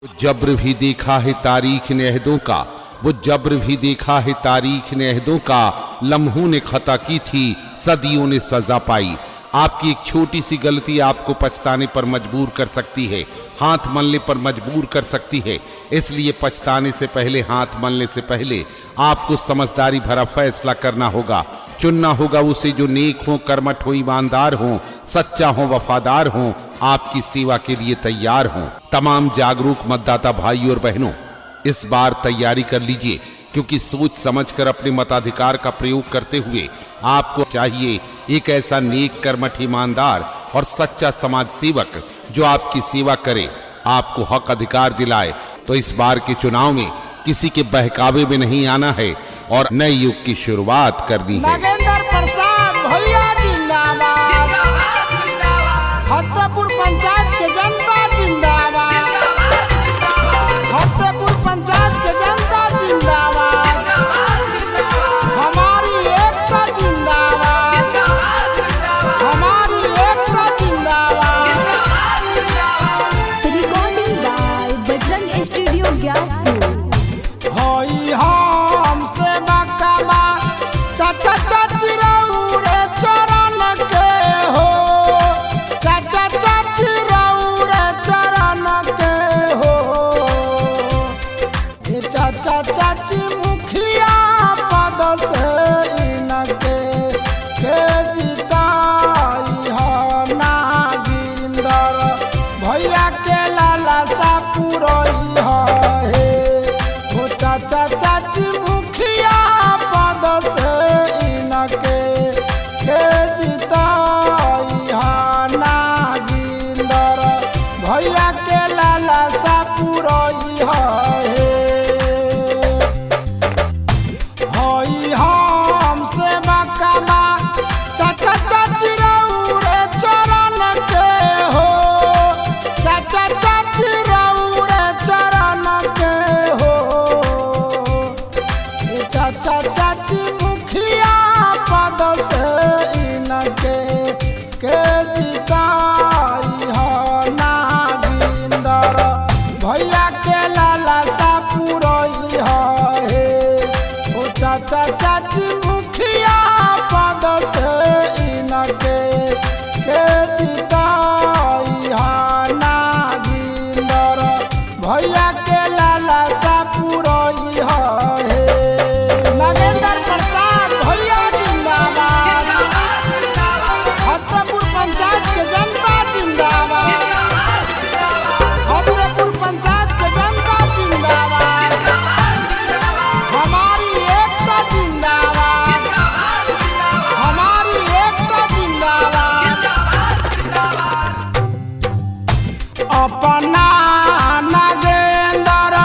जब्र भी देखा है तारीख ने अहदों का, वो जब्र भी देखा है तारीख ने अहदों का। लम्हों ने खता की थी, सदियों ने सजा पाई। आपकी एक छोटी सी गलती आपको पछताने पर मजबूर कर सकती है, हाथ मलने पर मजबूर कर सकती है। इसलिए पछताने से पहले, हाथ मलने से पहले आपको समझदारी भरा फैसला करना होगा। चुनना होगा उसे जो नेक हो, कर्मठ हो, ईमानदार हो, सच्चा हो, वफादार हो, आपकी सेवा के लिए तैयार हो। तमाम जागरूक मतदाता भाई और बहनों, इस बार तैयारी कर लीजिए, क्योंकि सोच समझकर अपने मताधिकार का प्रयोग करते हुए आपको चाहिए एक ऐसा नेक, कर्मठ, ईमानदार और सच्चा समाज सेवक जो आपकी सेवा करे, आपको हक अधिकार दिलाए। तो इस बार के चुनाव में किसी के बहकावे में नहीं आना है और नए युग की शुरुआत करनी है। नागेंद्र प्रसाद भैया जिंदाबाद, फतेहपुर पंचायत के जनता जिंदाबाद, फतेहपुर पंचायत के जनता जिंदाबाद, हमारी एकता जिंदाबाद, हमारी एकता जिंदाबाद। Recording by Bajrang studio Gyaspur. होई हमसे बकवा चाचा चाची रहू रे चरण के हो, चाचा चाची रहू रे चरण के हो। ये चाचा चाची मुखिया पद से इनके के जिताई हो नागिंदर भैया के लाला सा पुरई हो हे। वो चाचा चाची मुखिया पद से इनके के जिताई हा नागिंदर भैया के लाला सा पुरई हे। होई हमसे बकवा चाचा चाची रहू रे चरण के हो, चाचा चाची रहू रे चरण के हो। ये चाचा चाची मुखिया पद से इनके के जिताई हो नागिंदर भैया के लाला सा पुरई हे। ओ चाचा चाची मुखिया पद से इनके के जिताई हो नागिंदर भैया के लाला सा पुरई हे। नागेंद्र प्रसाद भैया जिंदाबाद, फतेहपुर पंचायत के जनता जिंदाबाद, फतेहपुर पंचायत के जनता जिंदाबाद, हमारी एकता जिंदाबाद, हमारी एकता जिंदाबाद। अपना नागेंद्र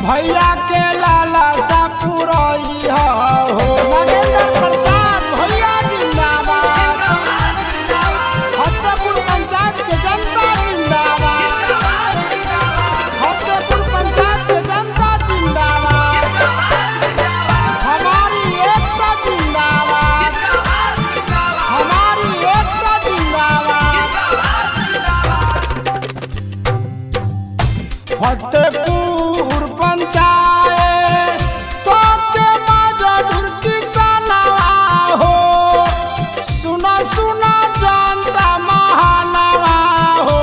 भैया के लाला सा पुरैया हो नागेंद्र प्रसाद भैया जिंदाबाद फतेहपुर पंचायत के जनता जिंदाबाद फतेहपुर पंचायत के जनता जिंदाबाद हमारी एकता जिंदाबाद हमारी एकता जिंदाबाद फतेहपुर पंचायत तो के मजदूर किसानवा हो सुना सुना जनता महानवा हो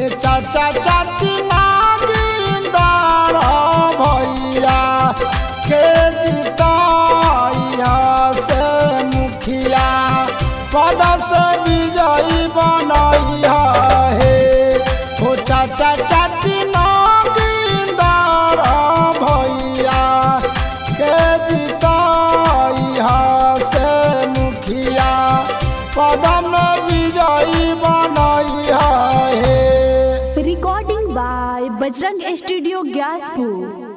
ए चाचा चाची नागिंदर भैया के जिताइया से मुखिया पद से विजयी बनैया हे हो चाचा चाची नागिंदर भैया के जिताइया से मुखिया पद में विजयी बनैया हे Recording by Bajrang Studio Gyaspur.